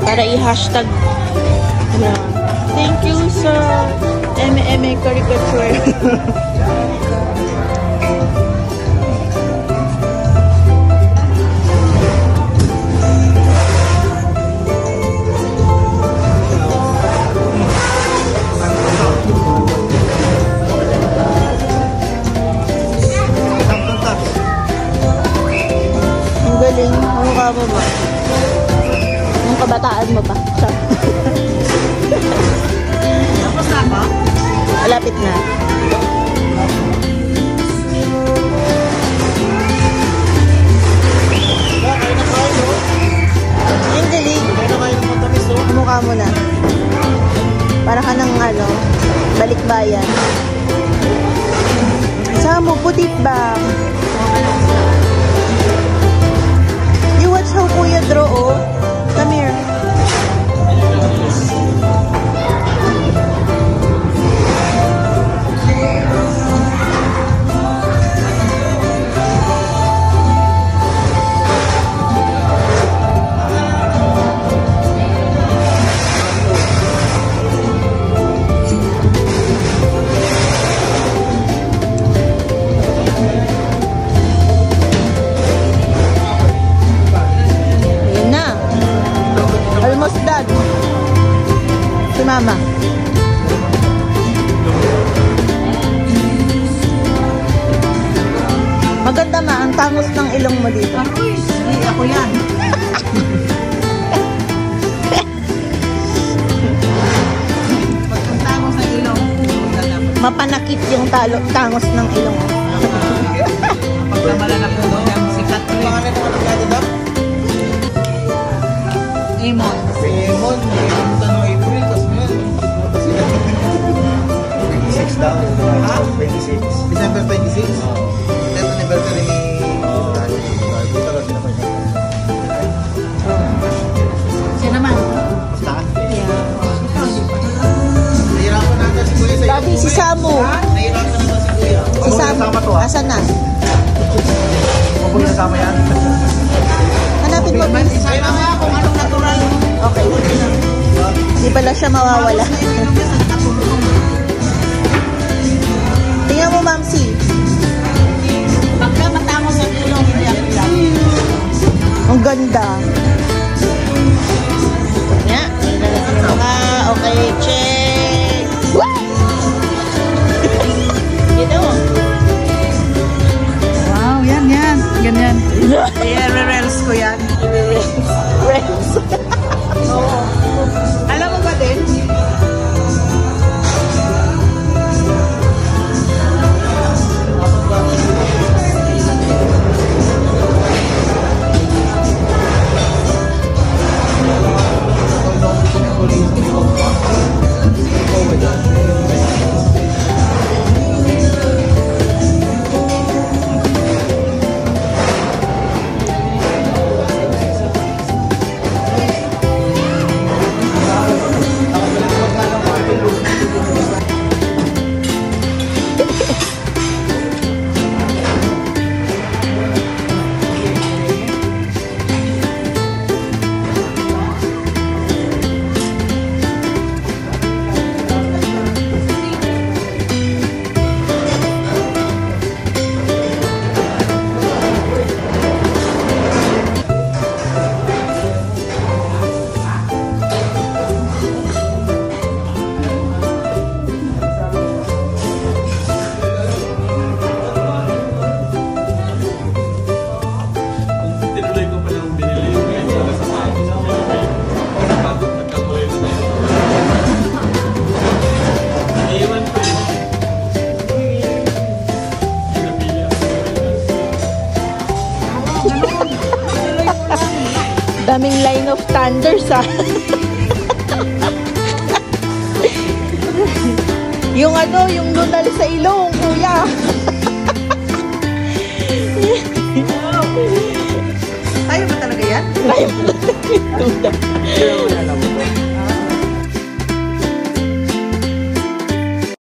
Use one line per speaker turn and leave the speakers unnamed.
Para i-hashtag. Thank you sa MMA Caricature.
Mukha mo ba? Yung kabataan mo ba?
Tapos na ba?
Malapit na. Yung galing. Mukha mo na. Para ka ng balikbayan. Samo, putit ba? Watch how Kuya draw, oh. Come here. Si Mama. Maganda ma, ang tangos ng ilong mo dito.
Hindi ako yan. Pag ang tangos ng ilong,
mapanakit yung tangos ng ilong mo.
Pagkamala na po yung sikat ko.
Pangalan naman ang gado daw?
Amon.
Amon. Tanong April, tapos mo yan. 26 daw. 26. December 26? 10th anniversary ni dito lang sila pa siya.
Siya naman.
Basta? Nahirapan natin si Kuya sa iyo.
Lagi si Samu.
Nahirapan naman si Kuya.
Si Samu. Asan na?
Huwag mo nasama yan.
Hanapin mo.
Isa na nga kung anong natural.
Okay. Di pala siya mawawala. Tingnan mo, Mamsi.
Pagka matangos ang ilong, hindi ako lang.
Ang ganda. Nga. Okay, check. Gino.
Wow, yan. Ganyan. I-reels ko yan.
Reels.
Oo. Alam mo ba din?
Daming line of thunders, ha? Yung yung lunal sa ilong, kuya.